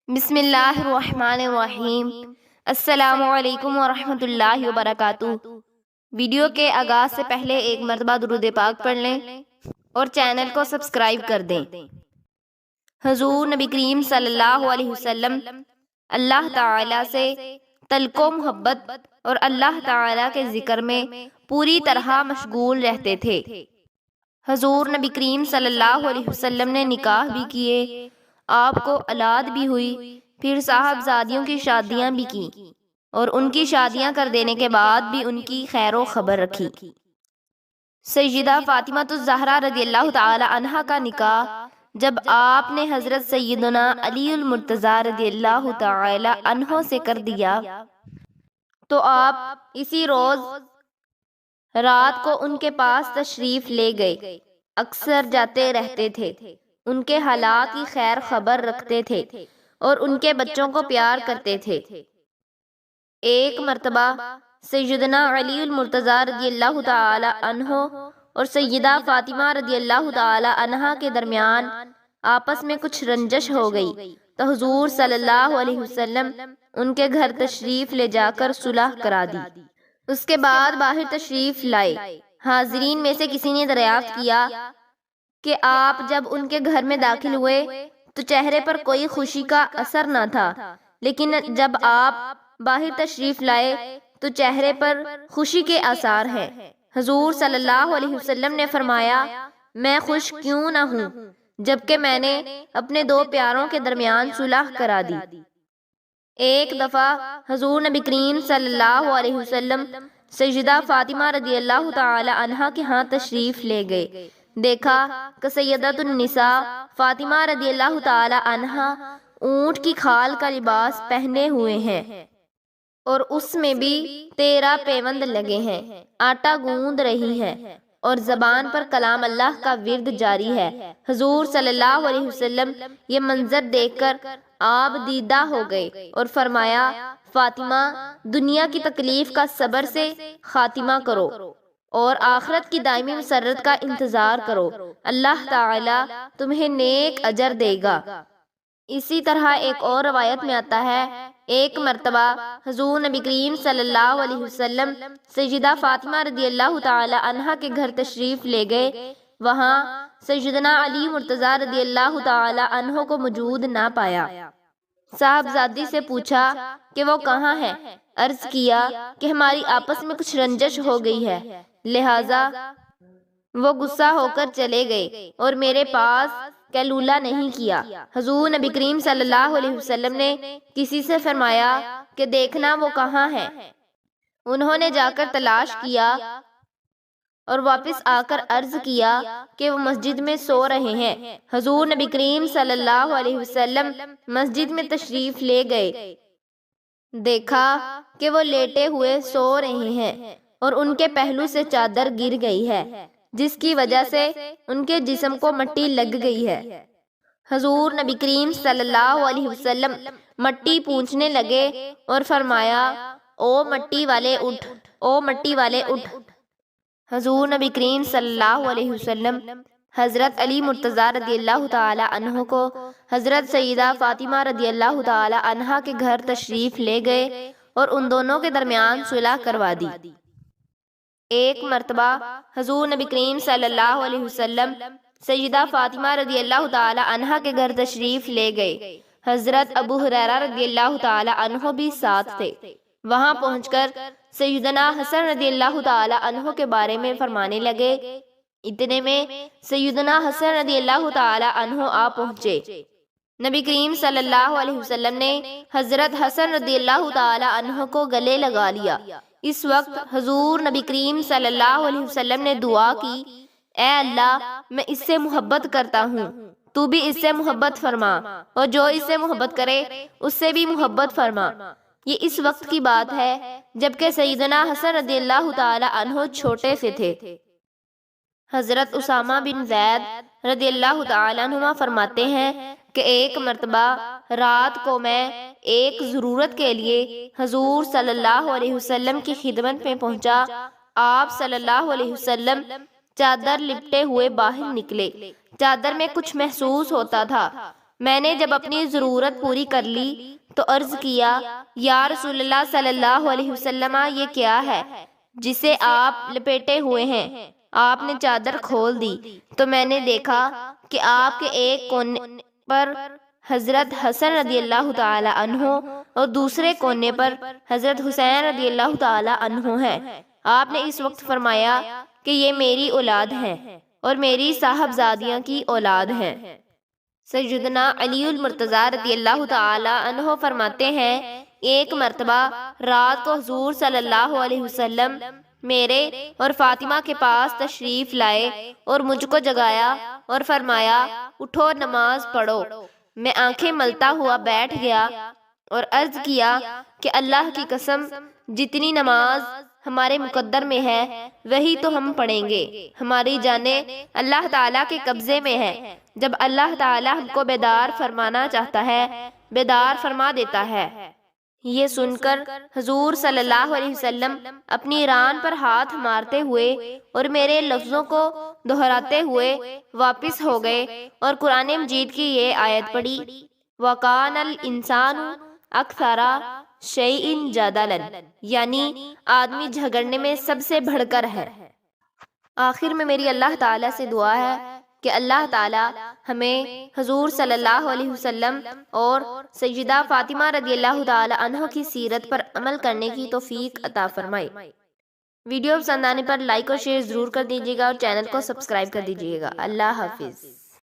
بسم اللہ الرحمن الرحیم۔ السلام علیکم ورحمۃ اللہ وبرکاتہ۔ ویڈیو کے آغاز سے پہلے ایک مرتبہ درود پاک پڑھ لیں اور چینل کو سبسکرائب کر دیں۔ حضور نبی کریم صلی اللہ علیہ وسلم اللہ تعالیٰ سے تعلق و محبت اور اللہ تعالیٰ کے ذکر میں پوری طرح مشغول رہتے تھے۔ حضور نبی کریم صلی اللہ علیہ وسلم نے نکاح بھی کیے، آپ کو اولاد بھی ہوئی، پھر صاحبزادیوں کی شادیاں بھی کی اور ان کی شادیاں کر دینے کے بعد بھی ان کی خیر و خبر رکھی۔ سیدہ فاطمہ الزہرا رضی اللہ تعالی عنہا کا نکاح جب آپ نے حضرت سیدنا علی المرتضیٰ رضی اللہ تعالی عنہ سے کر دیا تو آپ اسی روز رات کو ان کے پاس تشریف لے گئے۔ اکثر جاتے رہتے تھے، ان کے حالات کی خیر خبر رکھتے تھے اور ان کے بچوں کو پیار کرتے تھے۔ ایک مرتبہ سیدنا علی المرتضیٰ رضی اللہ تعالی عنہ اور سیدہ فاطمہ رضی اللہ تعالی عنہا کے درمیان آپس میں کچھ رنجش ہو گئی تو حضور صلی اللہ علیہ وسلم ان کے گھر تشریف لے جا کر صلح کرا دی۔ اس کے بعد باہر تشریف لائے۔ حاضرین میں سے کسی نے دریافت کیا کہ آپ جب ان کے گھر میں داخل ہوئے تو چہرے پر کوئی خوشی کا اثر نہ تھا، لیکن جب آپ باہر تشریف لائے تو چہرے پر خوشی کے آثار ہیں۔ حضور صلی اللہ علیہ وسلم نے فرمایا، میں خوش کیوں نہ ہوں جبکہ میں نے اپنے دو پیاروں کے درمیان صلح کرا دی۔ ایک دفعہ حضور نبی کریم صلی اللہ علیہ وسلم سیدہ فاطمہ رضی اللہ تعالی عنہا کے ہاں تشریف لے گئے۔ دیکھا کہ سیدۃ النساء فاطمہ رضی اللہ تعالی عنہا اونٹ کی کھال کا لباس پہنے ہوئے ہیں اور اس میں بھی 13 پیوند لگے ہیں، آٹا گوندھ رہی ہیں اور زبان پر کلام اللہ کا ورد جاری ہے۔ حضور صلی اللہ علیہ وسلم یہ منظر دیکھ کر آپ دیدہ ہو گئے اور فرمایا، فاطمہ، دنیا کی تکلیف کا صبر سے خاتمہ کرو اور آخرت کی دائمی مسرت کا انتظار کرو، اللہ تعالی تمہیں نیک اجر دے گا۔ اسی طرح ایک اور روایت میں آتا ہے، ایک مرتبہ حضور نبی کریم صلی اللہ علیہ وسلم سیدہ فاطمہ رضی اللہ تعالی عنہا کے گھر تشریف لے گئے۔ وہاں سیدنا علی مرتضیٰ رضی اللہ تعالی عنہ کو موجود نہ پایا۔ صاحبزادی سے پوچھا کہ وہ کہاں ہے؟ عرض کیا کہ ہماری آپس میں کچھ رنجش ہو گئی ہے، لہٰذا وہ غصہ ہو کر چلے گئے اور میرے پاس قیلولہ نہیں کیا۔ حضور نبی کریم صلی اللہ علیہ وسلم نے کسی سے فرمایا کہ دیکھنا وہ کہاں ہے۔ انہوں نے جا کر تلاش کیا اور واپس آ کر عرض کیا کہ وہ مسجد میں سو رہے ہیں۔ حضور نبی کریم صلی اللہ علیہ وسلم مسجد میں تشریف لے گئے، دیکھا کہ وہ لیٹے ہوئے سو رہے ہیں اور ان کے پہلو سے چادر گر گئی ہے، جس کی وجہ سے ان کے جسم کو مٹی لگ گئی ہے۔ حضور نبی کریم صلی اللہ علیہ وسلم مٹی پونچھنے لگے اور فرمایا، او مٹی والے اٹھ، او مٹی والے اٹھ۔ حضور نبی کریم صلی اللہ علیہ وسلم حضرت علی مرتضیٰ رضی اللہ تعالی عنہ کو حضرت سیدہ فاطمہ رضی اللہ تعالی عنہا کے گھر تشریف لے گئے اور ان دونوں کے درمیان صلح کروا دی۔ ایک مرتبہ حضور نبی کریم صلی اللہ علیہ وسلم سیدہ فاطمہ رضی اللہ تعالی عنہا کے گھر تشریف لے گئے۔ حضرت ابو ہریرہ رضی اللہ تعالی عنہ بھی ساتھ تھے۔ وہاں پہنچ کر سیدنا حسن رضی اللہ تعالی عنہ کے بارے میں فرمانے لگے۔ اتنے میں سیدنا حسن رضی اللہ تعالی عنہ آ پہنچے۔ نبی کریم صلی اللہ علیہ وسلم نے حضرت حسن رضی اللہ تعالی عنہ کو گلے لگا لیا۔ اس وقت حضور نبی کریم صلی اللہ علیہ وسلم نے دعا کی، اے اللہ، میں اس سے محبت کرتا ہوں، تو بھی اس سے محبت فرما، اور جو اس سے محبت کرے اس سے بھی محبت فرما۔ یہ اس وقت کی بات ہے جبکہ سیدنا حسن رضی اللہ تعالی عنہ چھوٹے سے تھے۔ حضرت اسامہ بن زید رضی اللہ تعالی عنہ فرماتے ہیں کہ ایک مرتبہ رات کو میں ایک ضرورت کے لیے حضور صلی اللہ علیہ وسلم کی خدمت میں پہنچا۔ آپ صلی اللہ علیہ وسلم چادر لپٹے ہوئے باہر نکلے۔ چادر میں کچھ محسوس ہوتا تھا۔ میں نے جب اپنی ضرورت پوری کر لی تو عرض کیا یا رسول اللہ صلی اللہ علیہ وسلم یہ کیا ہے جسے آپ لپیٹے ہوئے ہیں؟ آپ نے چادر کھول دی تو میں نے دیکھا کہ آپ کے ایک کونے پر حضرت حسن رضی اللہ تعالی عنہ اور دوسرے کونے پر حضرت حسین رضی اللہ تعالی عنہ ہے۔ آپ نے اس وقت فرمایا کہ یہ میری اولاد ہیں اور میری صاحبزادیاں کی اولاد ہیں۔ سیدنا علی المرتضیٰ رضی اللہ تعالی عنہ فرماتے ہیں ایک مرتبہ رات کو حضور صلی اللہ علیہ وسلم میرے اور فاطمہ کے پاس تشریف لائے اور مجھ کو جگایا اور فرمایا اٹھو نماز پڑھو۔ میں آنکھیں ملتا ہوا بیٹھ گیا اور عرض کیا کہ اللہ کی قسم جتنی نماز ہمارے مقدر میں ہے وہی تو ہم پڑھیں گے، ہماری جانیں اللہ تعالیٰ کے قبضے میں ہے، جب اللہ تعالیٰ ہم کو بیدار فرمانا چاہتا ہے بیدار فرما دیتا ہے۔ یہ سن کر حضور صلی اللہ علیہ وسلم اپنی ران پر ہاتھ مارتے ہوئے اور میرے لفظوں کو دہراتے ہوئے واپس ہو گئے اور قرآن مجید کی یہ آیت پڑھی وَقَانَ الْإِنسَانُ أَكْثَرَ شَيْءٍ جَدَلًا، یعنی آدمی جھگڑنے میں سب سے بڑھ کر ہے۔ آخر میں میری اللہ تعالیٰ سے دعا ہے کہ اللہ تعالیٰ ہمیں حضور صلی اللہ علیہ وسلم اور سیدہ فاطمہ رضی اللہ تعالیٰ عنہ کی سیرت پر عمل کرنے کی توفیق عطا فرمائے۔ ویڈیو پسند آنے پر لائک اور شیئر ضرور کر دیجیے گا اور چینل کو سبسکرائب کر دیجیے گا۔ اللہ حافظ۔